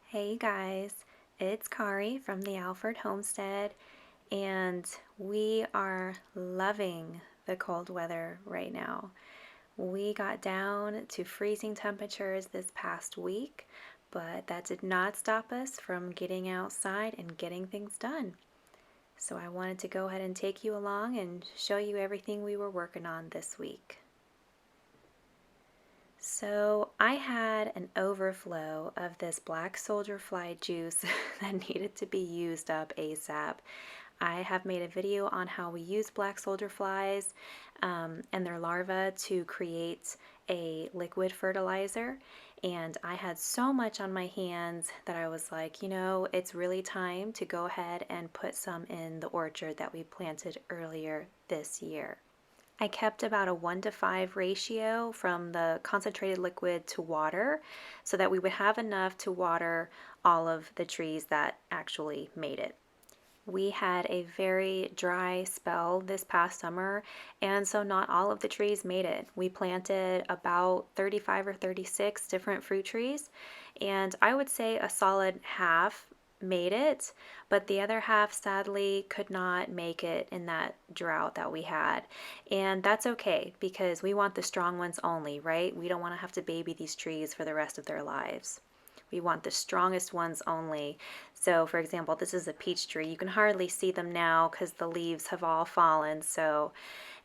Hey guys, it's Kari from the Alfred Homestead, and we are loving the cold weather right now. We got down to freezing temperatures this past week, but that did not stop us from getting outside and getting things done. So I wanted to go ahead and take you along and show you everything we were working on this week. So I had an overflow of this black soldier fly juice that needed to be used up ASAP. I have made a video on how we use black soldier flies and their larvae to create a liquid fertilizer. And I had so much on my hands that I was like, it's really time to go ahead and put some in the orchard that we planted earlier this year. I kept about a 1 to 5 ratio from the concentrated liquid to water so that we would have enough to water all of the trees that actually made it. We had a very dry spell this past summer, and so not all of the trees made it. We planted about 35 or 36 different fruit trees, and I would say a solid half made it, but the other half sadly could not make it in that drought that we had. And that's okay because we want the strong ones only, right? We don't want to have to baby these trees for the rest of their lives. We want the strongest ones only. So for example, this is a peach tree. You can hardly see them now because the leaves have all fallen.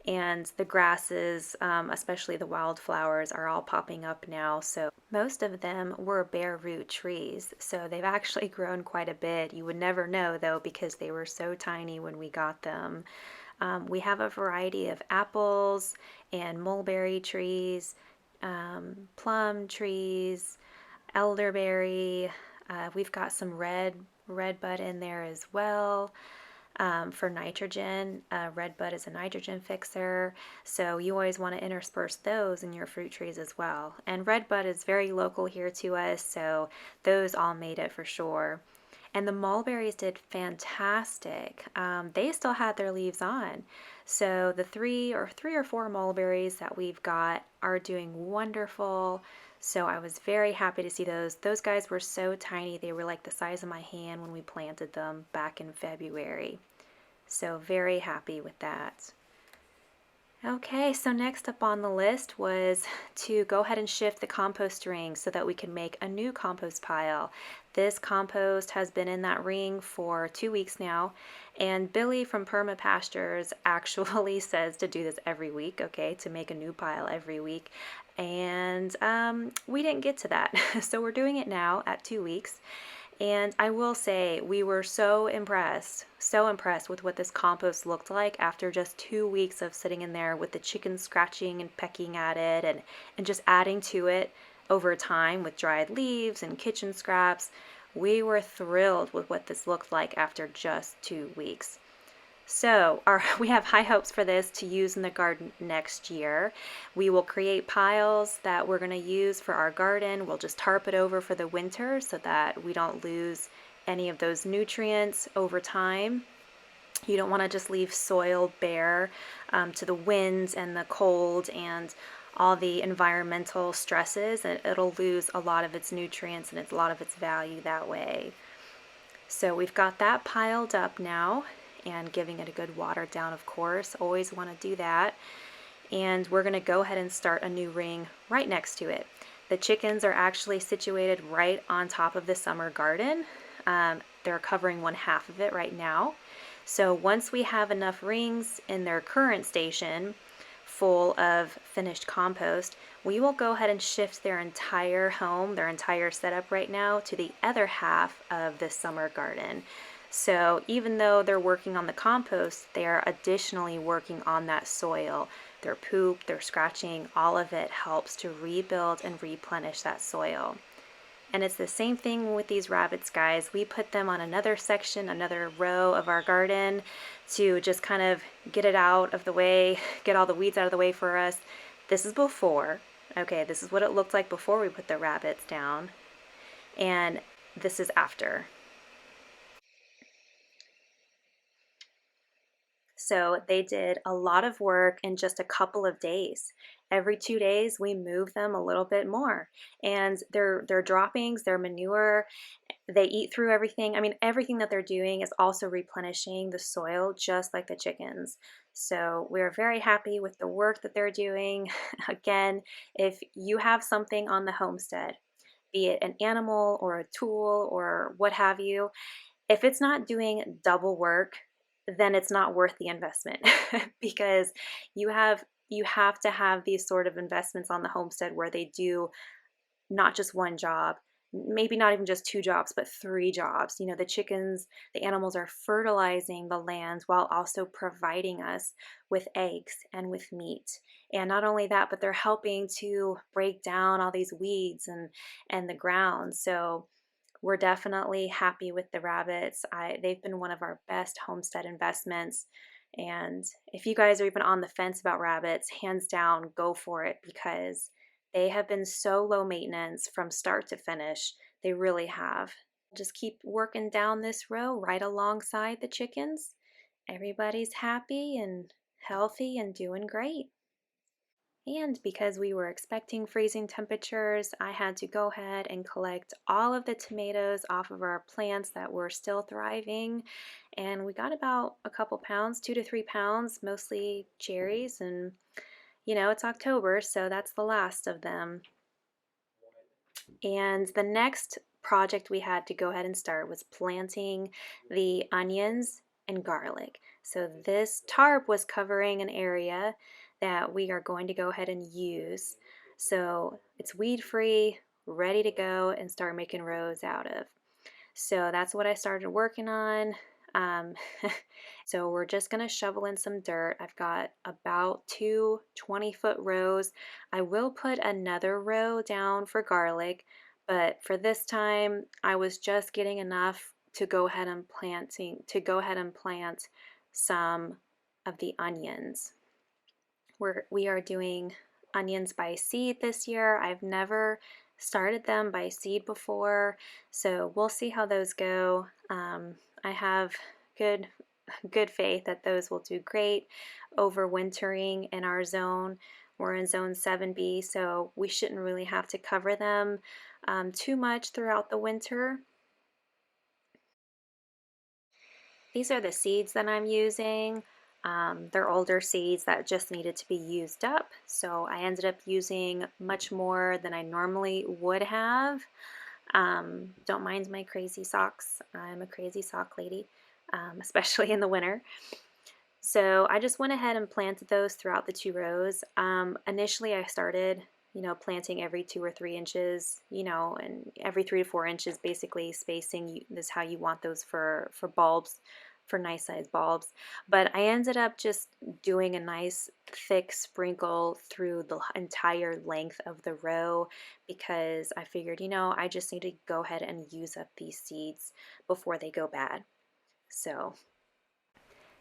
And the grasses, especially the wildflowers, are all popping up now. So most of them were bare root trees. So they've actually grown quite a bit. You would never know though because they were so tiny when we got them. We have a variety of apples and mulberry trees, plum trees, elderberry. We've got some red bud in there as well. For nitrogen, red bud is a nitrogen fixer, so you always want to intersperse those in your fruit trees as well. And red bud is very local here to us, so those all made it for sure. And the mulberries did fantastic. They still had their leaves on. So the three or four mulberries that we've got are doing wonderful. So I was very happy to see those. Those guys were so tiny. They were like the size of my hand when we planted them back in February. So very happy with that. Okay, so next up on the list was to go ahead and shift the compost ring so that we can make a new compost pile. This compost has been in that ring for 2 weeks now, and Billy from Perma Pastures actually says to do this every week, okay, to make a new pile every week. And we didn't get to that, so we're doing it now at 2 weeks. And I will say, we were so impressed with what this compost looked like after just 2 weeks of sitting in there with the chickens scratching and pecking at it and just adding to it over time with dried leaves and kitchen scraps. We were thrilled with what this looked like after just 2 weeks. So we have high hopes for this to use in the garden next year. We will create piles that we're going to use for our garden. We'll just tarp it over for the winter so that we don't lose any of those nutrients over time. You don't want to just leave soil bare to the winds and the cold and all the environmental stresses, and it'll lose a lot of its nutrients and a lot of its value that way. So we've got that piled up now and giving it a good water down, of course. Always want to do that. And we're going to go ahead and start a new ring right next to it. The chickens are actually situated right on top of the summer garden. They're covering 1/2 of it right now. So once we have enough rings in their current station full of finished compost, we will go ahead and shift their entire home, their entire setup right now, to the other half of the summer garden. So even though they're working on the compost, they are additionally working on that soil. Their poop, their scratching, all of it helps to rebuild and replenish that soil. And it's the same thing with these rabbits, guys. We put them on another section, another row of our garden to just kind of get it out of the way, get all the weeds out of the way for us. This is before. Okay, this is what it looked like before we put the rabbits down. And this is after. So they did a lot of work in just a couple of days. Every 2 days, we move them a little bit more. And their droppings, their manure, They eat through everything. I mean, everything that they're doing is also replenishing the soil, just like the chickens. So we're very happy with the work that they're doing. Again, if you have something on the homestead, be it an animal or a tool or what have you, if it's not doing double work, then it's not worth the investment because you have you have to have these sort of investments on the homestead where they do not just one job, maybe not even just two jobs, but three jobs. You know, the chickens, the animals are fertilizing the land while also providing us with eggs and with meat. And not only that, but they're helping to break down all these weeds and the ground. So we're definitely happy with the rabbits. They've been one of our best homestead investments. And if you guys are even on the fence about rabbits, hands down, go for it because they have been so low maintenance from start to finish. They really have. Just keep working down this row right alongside the chickens. Everybody's happy and healthy and doing great. And because we were expecting freezing temperatures, I had to go ahead and collect all of the tomatoes off of our plants that were still thriving. And we got about a couple pounds, 2 to 3 pounds, mostly cherries. And you know, it's October, so that's the last of them. And the next project we had to go ahead and start was planting the onions and garlic. So this tarp was covering an area that we are going to go ahead and use. So it's weed free, ready to go and start making rows out of. So that's what I started working on. Um, so we're just going to shovel in some dirt. I've got about two 20-foot rows. I will put another row down for garlic, but for this time I was just getting enough to go ahead and plant some of the onions. We are doing onions by seed this year. I've never started them by seed before, so we'll see how those go. I have good faith that those will do great overwintering in our zone. We're in zone 7B, so we shouldn't really have to cover them too much throughout the winter. These are the seeds that I'm using. They're older seeds that just needed to be used up, so I ended up using much more than I normally would have. Don't mind my crazy socks. I'm a crazy sock lady, especially in the winter. So I just went ahead and planted those throughout the two rows. Initially I started, planting every 2 or 3 inches, and every 3 to 4 inches basically spacing. This is how you want those for bulbs, for nice sized bulbs. But I ended up just doing a nice thick sprinkle through the entire length of the row because I figured, I just need to go ahead and use up these seeds before they go bad. So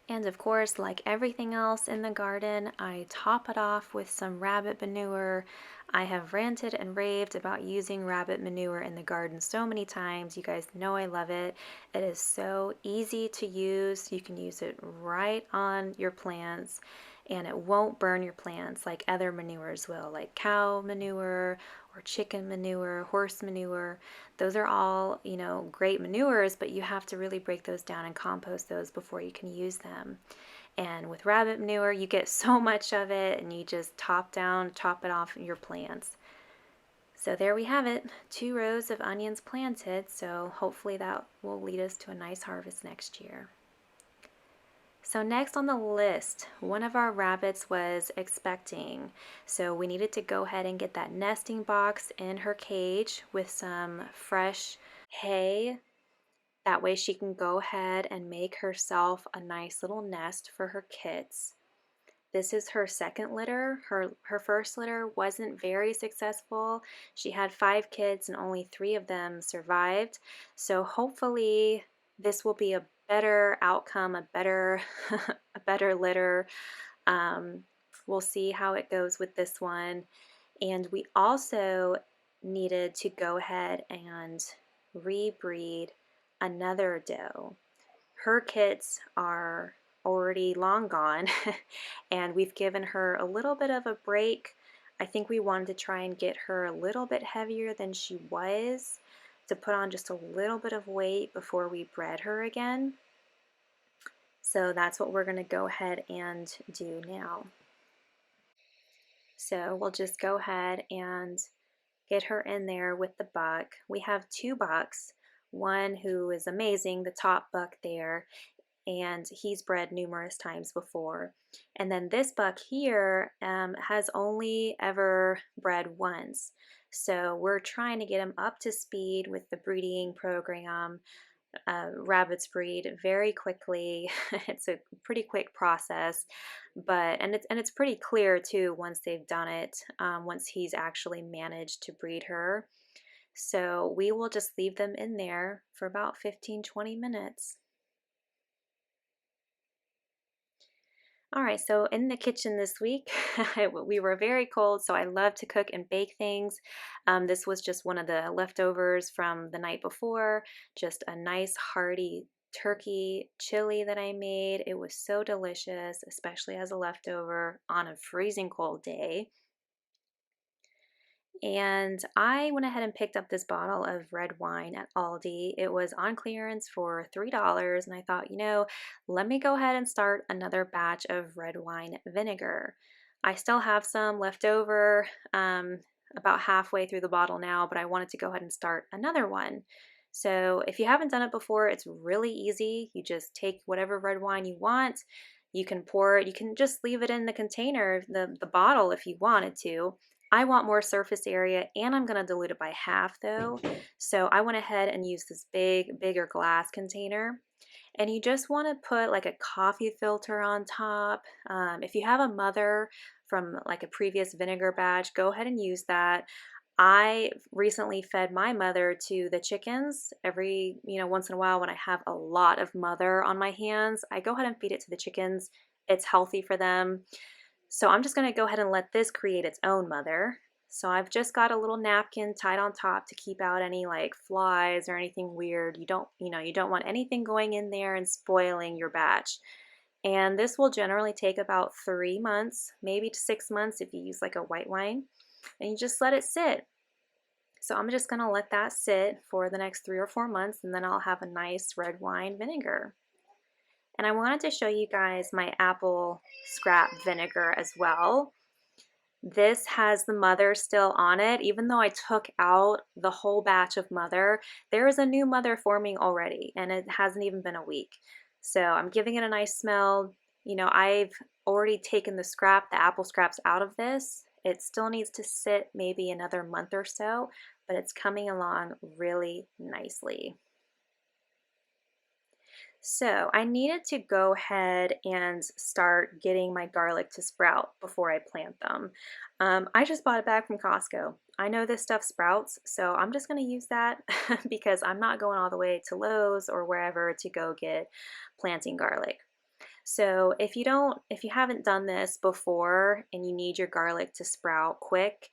and of course, like everything else in the garden, I top it off with some rabbit manure. I have ranted and raved about using rabbit manure in the garden so many times. You guys know I love it. It is so easy to use. You can use it right on your plants and it won't burn your plants like other manures will, like cow manure or chicken manure, horse manure. Those are all, great manures, but you have to really break those down and compost those before you can use them. And with rabbit manure, you get so much of it and you just top it off your plants. So there we have it, 2 rows of onions planted, so hopefully that will lead us to a nice harvest next year. So next on the list, one of our rabbits was expecting. So we needed to go ahead and get that nesting box in her cage with some fresh hay. That way she can go ahead and make herself a nice little nest for her kits. This is her second litter. Her first litter wasn't very successful. She had 5 kids and only 3 of them survived. So hopefully this will be a better outcome, a better a better litter. We'll see how it goes with this one. And we also needed to go ahead and rebreed another doe. Her kits are already long gone and we've given her a little bit of a break. I think we wanted to try and get her a little bit heavier than she was to put on just a little bit of weight before we bred her again. So that's what we're going to go ahead and do now. So we'll just go ahead and get her in there with the buck. We have two bucks, one who is amazing, the top buck there, and he's bred numerous times before. And then this buck here has only ever bred once. So we're trying to get him up to speed with the breeding program. Rabbits breed very quickly. It's a pretty quick process, but it's pretty clear too once they've done it. Once he's actually managed to breed her, so we will just leave them in there for about 15-20 minutes. All right, so in the kitchen this week, we were very cold, so I love to cook and bake things. This was just one of the leftovers from the night before, just a nice hearty turkey chili that I made. It was so delicious, especially as a leftover on a freezing cold day. And I went ahead and picked up this bottle of red wine at Aldi. It was on clearance for $3, and I thought, let me go ahead and start another batch of red wine vinegar. I still have some left over, about halfway through the bottle now, but I wanted to go ahead and start another one. So if you haven't done it before, it's really easy. You just take whatever red wine you want. You can pour it, you can just leave it in the container, the bottle if you wanted to. I want more surface area, and I'm going to dilute it by half though. So I went ahead and used this bigger glass container. And you just want to put like a coffee filter on top. If you have a mother from like a previous vinegar batch, go ahead and use that. I recently fed my mother to the chickens. Every, once in a while when I have a lot of mother on my hands, I go ahead and feed it to the chickens. It's healthy for them. So I'm just going to go ahead and let this create its own mother. So I've just got a little napkin tied on top to keep out any like flies or anything weird. You don't want anything going in there and spoiling your batch. And this will generally take about 3 months, maybe to 6 months if you use like a white wine. And you just let it sit. So I'm just going to let that sit for the next 3 or 4 months, and then I'll have a nice red wine vinegar. And I wanted to show you guys my apple scrap vinegar as well. This has the mother still on it. Even though I took out the whole batch of mother, there is a new mother forming already, and it hasn't even been a week. So I'm giving it a nice smell. I've already taken the apple scraps out of this. It still needs to sit maybe another month or so, but it's coming along really nicely. So I needed to go ahead and start getting my garlic to sprout before I plant them. I just bought it back from Costco. I know this stuff sprouts, so I'm just going to use that because I'm not going all the way to Lowe's or wherever to go get planting garlic. So if you haven't done this before and you need your garlic to sprout quick,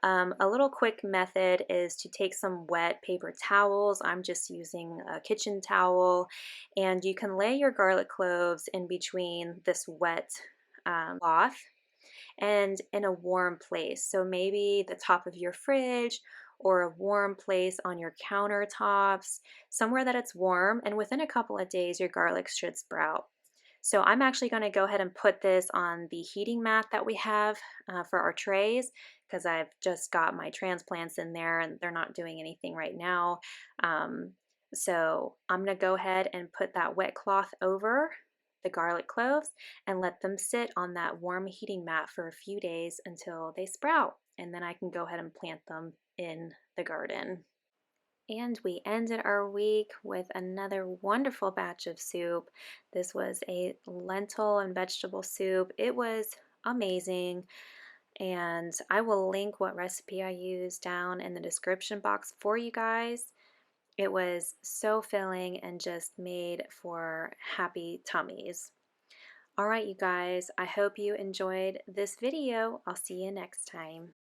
a little quick method is to take some wet paper towels. I'm just using a kitchen towel, and you can lay your garlic cloves in between this wet cloth and in a warm place. So maybe the top of your fridge or a warm place on your countertops, somewhere that it's warm, and within a couple of days your garlic should sprout. So I'm actually going to go ahead and put this on the heating mat that we have for our trays, because I've just got my transplants in there and they're not doing anything right now. So I'm going to go ahead and put that wet cloth over the garlic cloves and let them sit on that warm heating mat for a few days until they sprout. And then I can go ahead and plant them in the garden. And we ended our week with another wonderful batch of soup. This was a lentil and vegetable soup. It was amazing. And I will link what recipe I used down in the description box for you guys. It was so filling and just made for happy tummies. All right, you guys, I hope you enjoyed this video. I'll see you next time.